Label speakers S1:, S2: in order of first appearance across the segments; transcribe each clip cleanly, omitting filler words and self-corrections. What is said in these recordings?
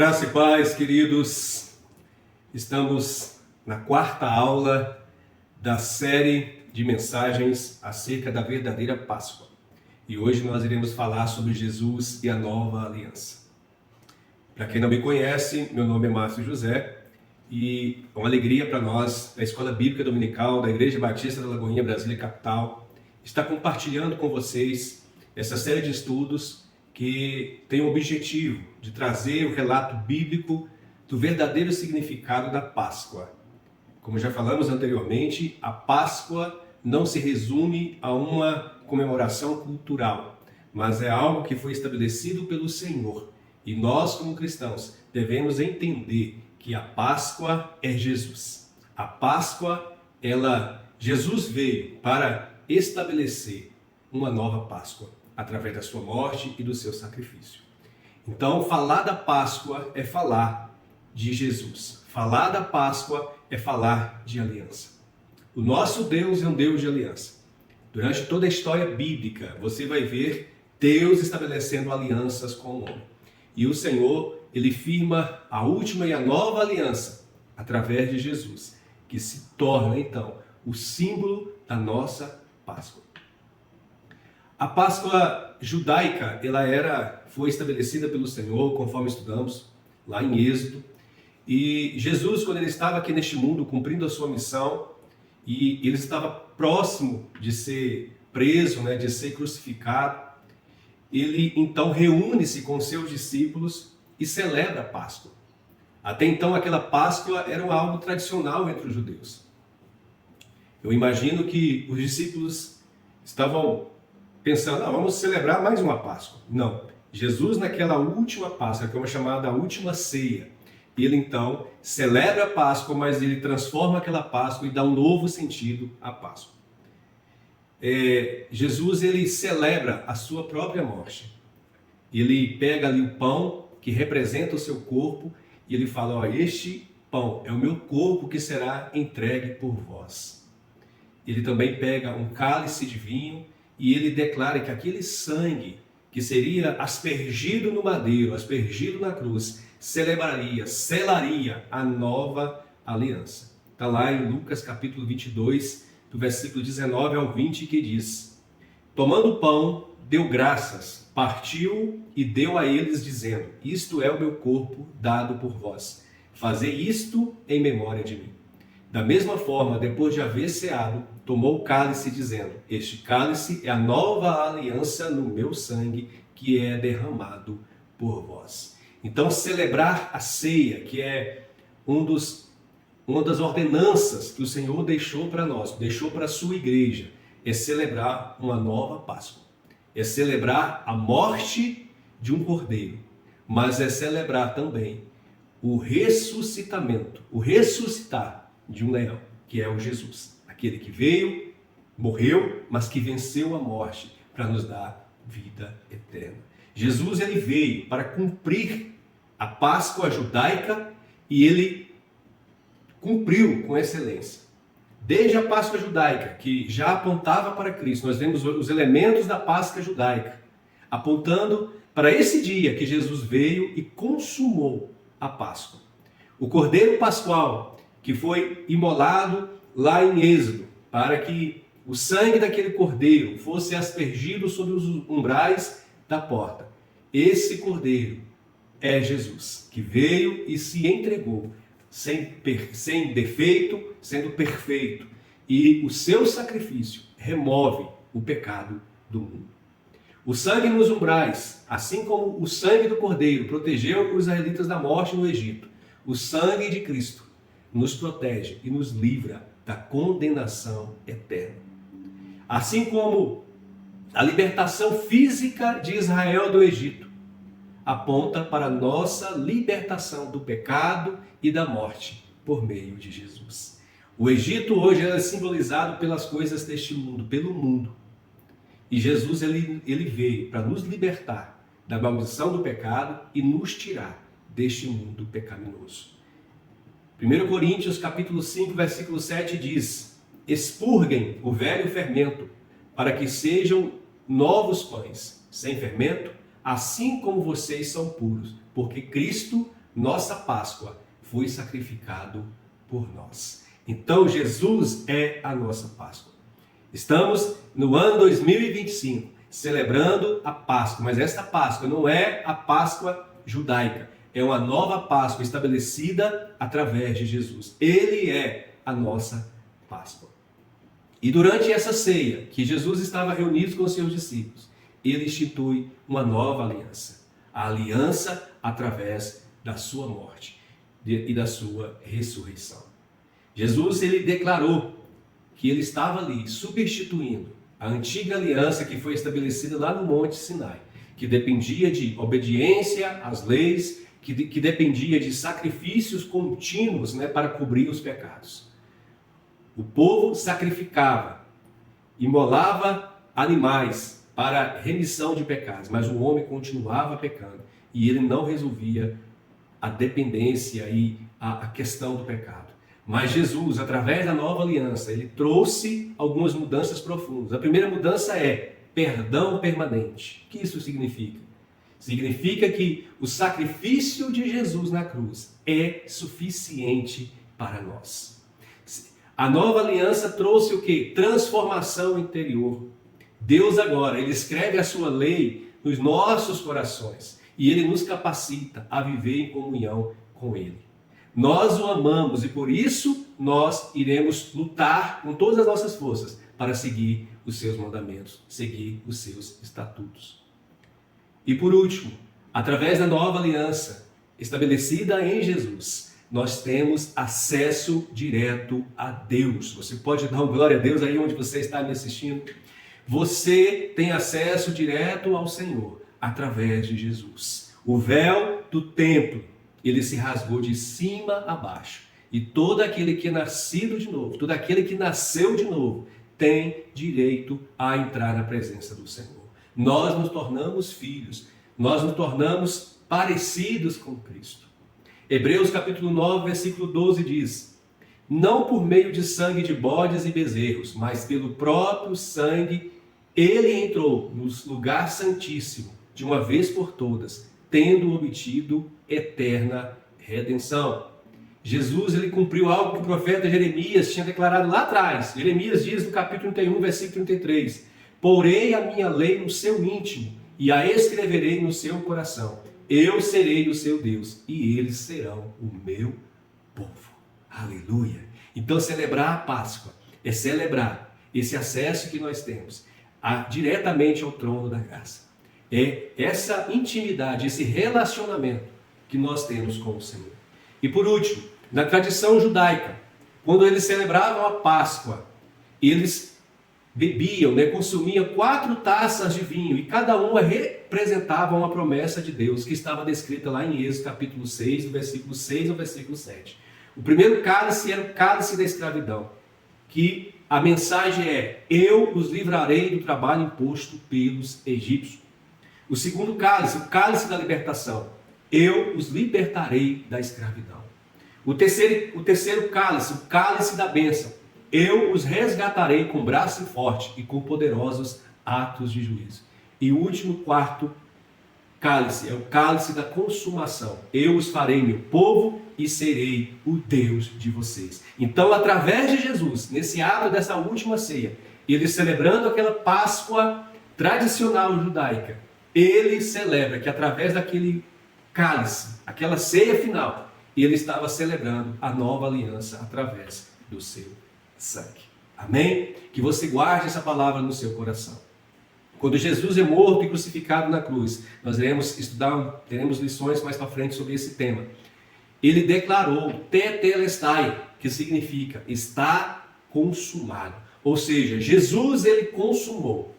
S1: Graça e paz, queridos. Estamos na quarta aula da série de mensagens acerca da verdadeira Páscoa. E hoje nós iremos falar sobre Jesus e a nova aliança. Para quem não me conhece, meu nome é Márcio José e é uma alegria para nós, da Escola Bíblica Dominical da Igreja Batista da Lagoinha, Brasília Capital, estar compartilhando com vocês essa série de estudos que tem o objetivo de trazer o relato bíblico do verdadeiro significado da Páscoa. Como já falamos anteriormente, a Páscoa não se resume a uma comemoração cultural, mas é algo que foi estabelecido pelo Senhor. E nós, como cristãos, devemos entender que a Páscoa é Jesus. A Páscoa, Jesus veio para estabelecer uma nova Páscoa, através da sua morte e do seu sacrifício. Então, falar da Páscoa é falar de Jesus. Falar da Páscoa é falar de aliança. O nosso Deus é um Deus de aliança. Durante toda a história bíblica, você vai ver Deus estabelecendo alianças com o homem. E o Senhor, Ele firma a última e a nova aliança através de Jesus, que se torna, então, o símbolo da nossa Páscoa. A Páscoa judaica, foi estabelecida pelo Senhor, conforme estudamos lá em Êxodo. E Jesus, quando ele estava aqui neste mundo, cumprindo a sua missão, e ele estava próximo de ser preso, de ser crucificado, ele então reúne-se com seus discípulos e celebra a Páscoa. Até então, aquela Páscoa era algo tradicional entre os judeus. Eu imagino que os discípulos estavam pensando, vamos celebrar mais uma Páscoa. Não, Jesus naquela última Páscoa, que é uma chamada última ceia, ele então celebra a Páscoa, mas ele transforma aquela Páscoa e dá um novo sentido à Páscoa. Jesus, ele celebra a sua própria morte. Ele pega ali o pão que representa o seu corpo e ele fala, este pão é o meu corpo que será entregue por vós. Ele também pega um cálice de vinho e ele declara que aquele sangue que seria aspergido no madeiro, aspergido na cruz, selaria a nova aliança. Está lá em Lucas capítulo 22, do versículo 19 ao 20, que diz: tomando o pão, deu graças, partiu e deu a eles, dizendo: isto é o meu corpo dado por vós. Fazei isto em memória de mim. Da mesma forma, depois de haver ceado, tomou o cálice, dizendo: este cálice é a nova aliança no meu sangue, que é derramado por vós. Então, celebrar a ceia, que é uma das ordenanças que o Senhor deixou para nós, deixou para a sua igreja, é celebrar uma nova Páscoa. É celebrar a morte de um cordeiro, mas é celebrar também o ressuscitar de um leão, que é o Jesus. Aquele que veio, morreu, mas que venceu a morte para nos dar vida eterna. Jesus, ele veio para cumprir a Páscoa judaica e ele cumpriu com excelência. Desde a Páscoa judaica, que já apontava para Cristo, nós vemos os elementos da Páscoa judaica, apontando para esse dia que Jesus veio e consumou a Páscoa. O Cordeiro Pascual, que foi imolado lá em Êxodo, para que o sangue daquele cordeiro fosse aspergido sobre os umbrais da porta. Esse cordeiro é Jesus, que veio e se entregou sem defeito, sendo perfeito. E o seu sacrifício remove o pecado do mundo. O sangue nos umbrais, assim como o sangue do cordeiro protegeu os israelitas da morte no Egito, o sangue de Cristo nos protege e nos livra da condenação eterna. Assim como a libertação física de Israel do Egito aponta para a nossa libertação do pecado e da morte por meio de Jesus. O Egito hoje é simbolizado pelas coisas deste mundo, pelo mundo. E Jesus ele veio para nos libertar da maldição do pecado e nos tirar deste mundo pecaminoso. 1 Coríntios capítulo 5, versículo 7 diz: expurguem o velho fermento, para que sejam novos pães, sem fermento, assim como vocês são puros, porque Cristo nossa Páscoa, foi sacrificado por nós. Então Jesus é a nossa Páscoa. Estamos no ano 2025, celebrando a Páscoa, mas esta Páscoa não é a Páscoa judaica, é uma nova Páscoa estabelecida através de Jesus. Ele é a nossa Páscoa. E durante essa ceia, que Jesus estava reunido com os seus discípulos, ele institui uma nova aliança. A aliança através da sua morte e da sua ressurreição. Jesus, ele declarou que ele estava ali substituindo a antiga aliança que foi estabelecida lá no Monte Sinai, que dependia de obediência às leis, que dependia de sacrifícios contínuos, para cobrir os pecados. O povo sacrificava, imolava animais para remissão de pecados, mas o homem continuava pecando e ele não resolvia a dependência e a questão do pecado. Mas Jesus, através da nova aliança, ele trouxe algumas mudanças profundas. A primeira mudança é perdão permanente. O que isso significa? Significa que o sacrifício de Jesus na cruz é suficiente para nós. A nova aliança trouxe o quê? Transformação interior. Deus agora, ele escreve a sua lei nos nossos corações e ele nos capacita a viver em comunhão com ele. Nós o amamos e por isso nós iremos lutar com todas as nossas forças para seguir os seus mandamentos, seguir os seus estatutos. E por último, através da nova aliança estabelecida em Jesus, nós temos acesso direto a Deus. Você pode dar uma glória a Deus aí onde você está me assistindo? Você tem acesso direto ao Senhor através de Jesus. O véu do templo, ele se rasgou de cima a baixo. E todo aquele que é nascido de novo, todo aquele que nasceu de novo, tem direito a entrar na presença do Senhor. Nós nos tornamos filhos, nós nos tornamos parecidos com Cristo. Hebreus capítulo 9, versículo 12 diz: não por meio de sangue de bodes e bezerros, mas pelo próprio sangue, ele entrou no lugar santíssimo, de uma vez por todas, tendo obtido eterna redenção. Jesus, ele cumpriu algo que o profeta Jeremias tinha declarado lá atrás. Jeremias diz no capítulo 31, versículo 33, porei a minha lei no seu íntimo e a escreverei no seu coração. Eu serei o seu Deus e eles serão o meu povo. Aleluia! Então celebrar a Páscoa é celebrar esse acesso que nós temos diretamente ao trono da graça. É essa intimidade, esse relacionamento que nós temos com o Senhor. E por último, na tradição judaica, quando eles celebravam a Páscoa, eles bebiam, consumiam 4 taças de vinho, e cada uma representava uma promessa de Deus, que estava descrita lá em Êxodo capítulo 6, do versículo 6 ao versículo 7. O primeiro cálice era o cálice da escravidão, que a mensagem é: eu os livrarei do trabalho imposto pelos egípcios. O segundo cálice, o cálice da libertação, eu os libertarei da escravidão. O terceiro cálice, o cálice da bênção, eu os resgatarei com braço forte e com poderosos atos de juízo. E o último, quarto cálice, é o cálice da consumação. Eu os farei meu povo e serei o Deus de vocês. Então, através de Jesus, nesse ato dessa última ceia, ele celebrando aquela Páscoa tradicional judaica, ele celebra que através daquele cálice, aquela ceia final, ele estava celebrando a nova aliança através do seu sangue. Amém? Que você guarde essa palavra no seu coração. Quando Jesus é morto e crucificado na cruz, nós iremos estudar, teremos lições mais para frente sobre esse tema. Ele declarou tetelestai, que significa está consumado. Ou seja, Jesus, ele consumou,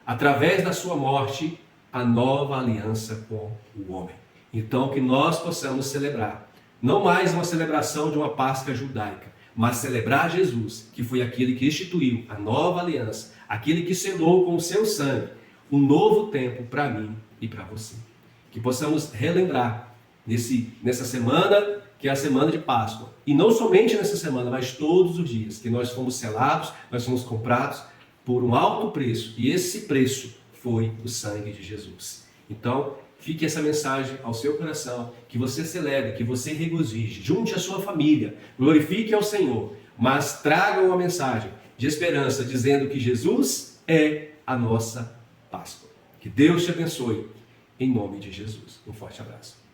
S1: através da sua morte, a nova aliança com o homem. Então, que nós possamos celebrar, não mais uma celebração de uma Páscoa judaica, mas celebrar Jesus, que foi aquele que instituiu a nova aliança, aquele que selou com o seu sangue um novo tempo para mim e para você. Que possamos relembrar nessa semana, que é a semana de Páscoa, e não somente nessa semana, mas todos os dias, que nós fomos selados, nós fomos comprados por um alto preço, e esse preço foi o sangue de Jesus. Então, fique essa mensagem ao seu coração, que você celebre, que você regozije, junte a sua família, glorifique ao Senhor, mas traga uma mensagem de esperança, dizendo que Jesus é a nossa Páscoa. Que Deus te abençoe, em nome de Jesus. Um forte abraço.